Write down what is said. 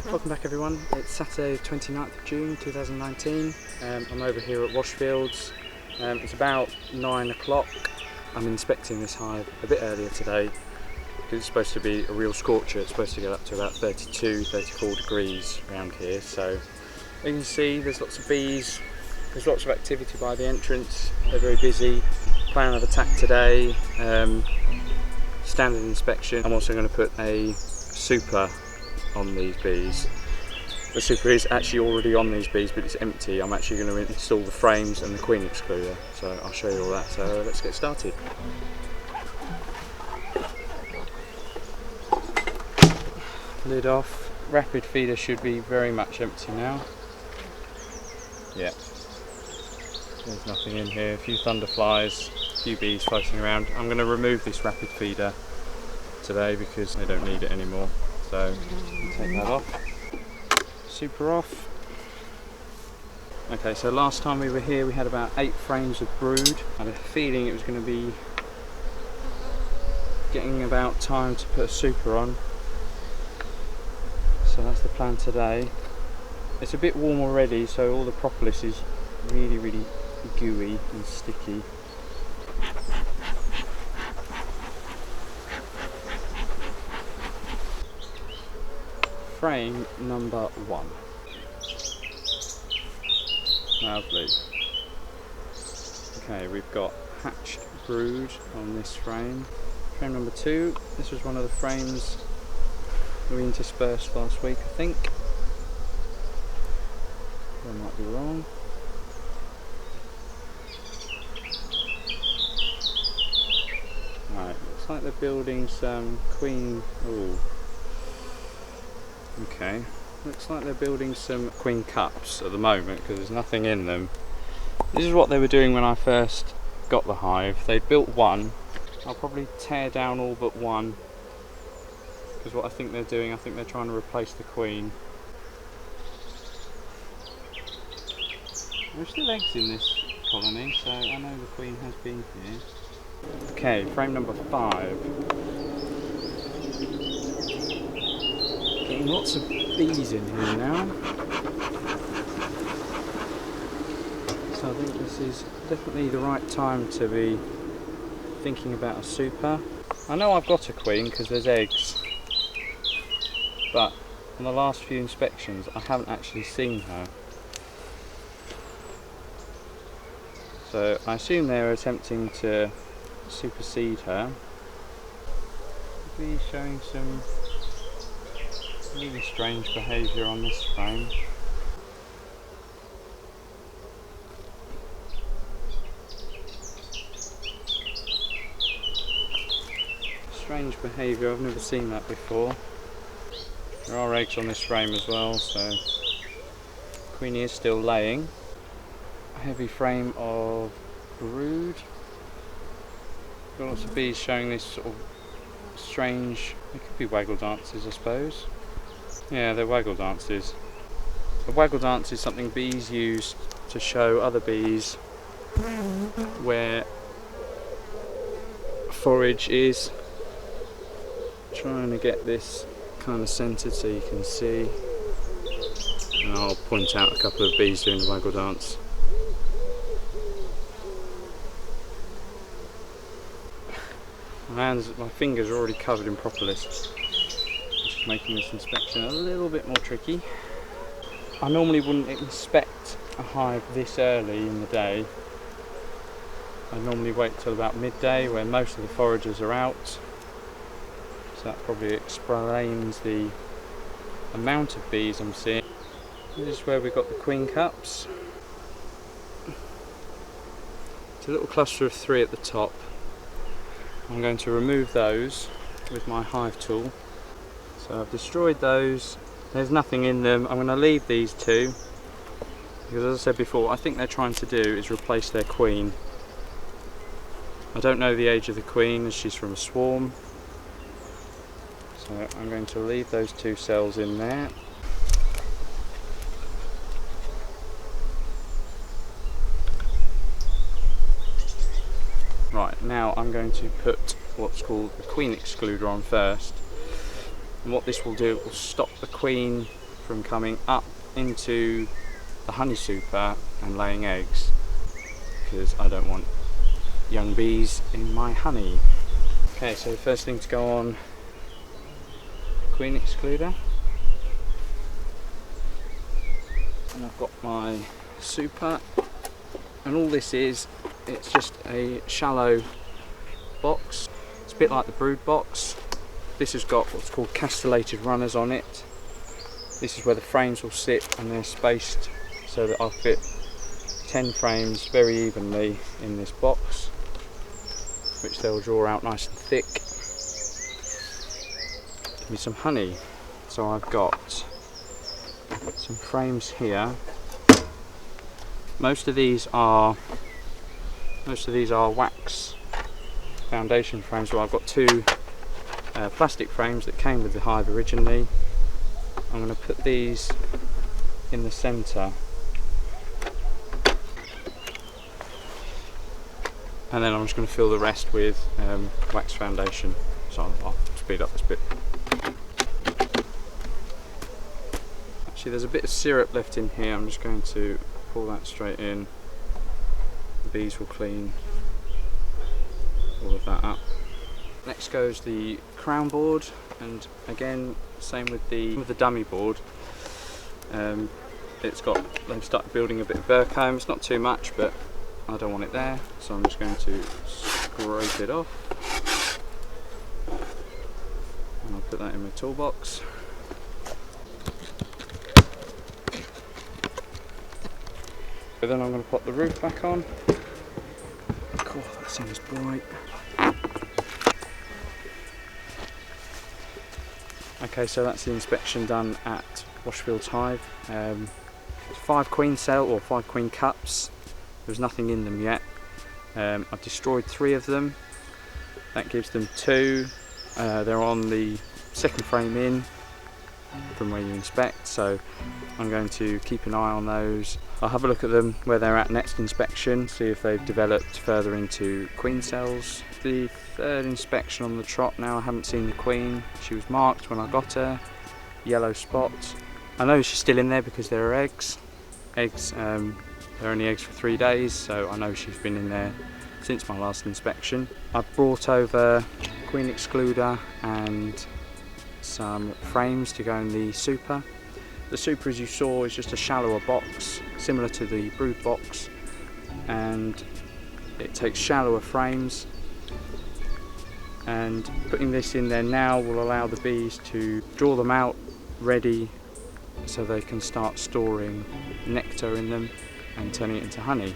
Welcome back everyone, it's Saturday the 29th of June 2019. I'm over here at Washfields. It's about 9 o'clock. I'm inspecting this hive a bit earlier today because it's supposed to be a real scorcher. It's supposed to get up to about 32, 34 degrees around here. So you can see there's lots of bees, there's lots of activity by the entrance. They're very busy. Plan of attack today, standard inspection. I'm also going to put a super on these bees. The super is actually already on these bees, but it's empty. I'm actually going to install the frames and the queen excluder, so I'll show you all that. So let's get started. Lid off. Rapid feeder should be very much empty now. Yeah, there's nothing in here. A few thunderflies, a few bees floating around. I'm going to remove this rapid feeder today because they don't need it anymore. So take that off. Super off. Okay, so last time we were here we had about 8 frames of brood. I had a feeling it was going to be getting about time to put a super on. So that's the plan today. It's a bit warm already, so all the propolis is really gooey and sticky. Frame number 1. Lovely. Okay, we've got hatched brood on this frame. Frame number 2. This was one of the frames we interspersed last week, I think. I might be wrong. Right, looks like they're building some queen. Ooh. Okay, looks like they're building some queen cups at the moment because there's nothing in them. This is what they were doing when I first got the hive. They'd built one. I'll probably tear down all but one because what I think they're doing, I think they're trying to replace the queen. There's still eggs in this colony, so I know the queen has been here. Okay, frame number 5. Getting lots of bees in here now. So I think this is definitely the right time to be thinking about a super. I know I've got a queen because there's eggs, but on the last few inspections I haven't actually seen her. So I assume they're attempting to supersede her. Be showing some really strange behaviour on this frame. Strange behaviour, I've never seen that before. There are eggs on this frame as well, so Queenie is still laying. A heavy frame of brood. Got lots of bees showing this sort of strange, it could be waggle dances I suppose. Yeah, they're waggle dances. A waggle dance is something bees use to show other bees where forage is. Trying to get this kind of centered so you can see. And I'll point out a couple of bees doing the waggle dance. My fingers are already covered in propolis, which is making this inspection a little bit more tricky. I normally wouldn't inspect a hive this early in the day. I normally wait till about midday when most of the foragers are out. So that probably explains the amount of bees I'm seeing. This is where we've got the queen cups. It's a little cluster of 3 at the top. I'm going to remove those with my hive tool. So I've destroyed those. There's nothing in them. I'm going to leave these 2 because, as I said before, I think they're trying to do is replace their queen. I don't know the age of the queen as she's from a swarm. So I'm going to leave those 2 cells in there. Right, now I'm going to put what's called the queen excluder on first. And what this will do, it will stop the queen from coming up into the honey super and laying eggs, because I don't want young bees in my honey. Okay, so the first thing to go on, queen excluder, and I've got my super, and all this is, it's just a shallow box. It's a bit like the brood box. This has got what's called castellated runners on it. This is where the frames will sit, and they're spaced so that I'll fit 10 frames very evenly in this box, which they'll draw out nice and thick. Give me some honey. So I've got some frames here. Most of these are wax foundation frames. Well, I've got two plastic frames that came with the hive originally. I'm going to put these in the centre, and then I'm just going to fill the rest with wax foundation. So I'll speed up this bit. Actually, there's a bit of syrup left in here. I'm just going to pour that straight in. The bees will clean all of that up. Next goes the crown board, and again, same with the dummy board. They've started building a bit of burr comb. It's not too much, but I don't want it there, so I'm just going to scrape it off, and I'll put that in my toolbox. But then I'm going to put the roof back on. Cool, that seems bright. Okay, so that's the inspection done at Washfields Hive. 5 queen cell or 5 queen cups. There's nothing in them yet. I've destroyed 3 of them. That gives them 2. They're on the second frame in from where you inspect, so I'm going to keep an eye on those. I'll have a look at them where they're at next inspection, see if they've developed further into queen cells. The 3rd inspection on the trot now. I haven't seen the queen. She was marked when I got her, yellow spots. I know she's still in there because there are eggs. They're only eggs for 3 days, so I know she's been in there since my last inspection. I've brought over queen excluder and some frames to go in the super. The super, as you saw, is just a shallower box, similar to the brood box, and it takes shallower frames, and putting this in there now will allow the bees to draw them out ready so they can start storing nectar in them and turning it into honey.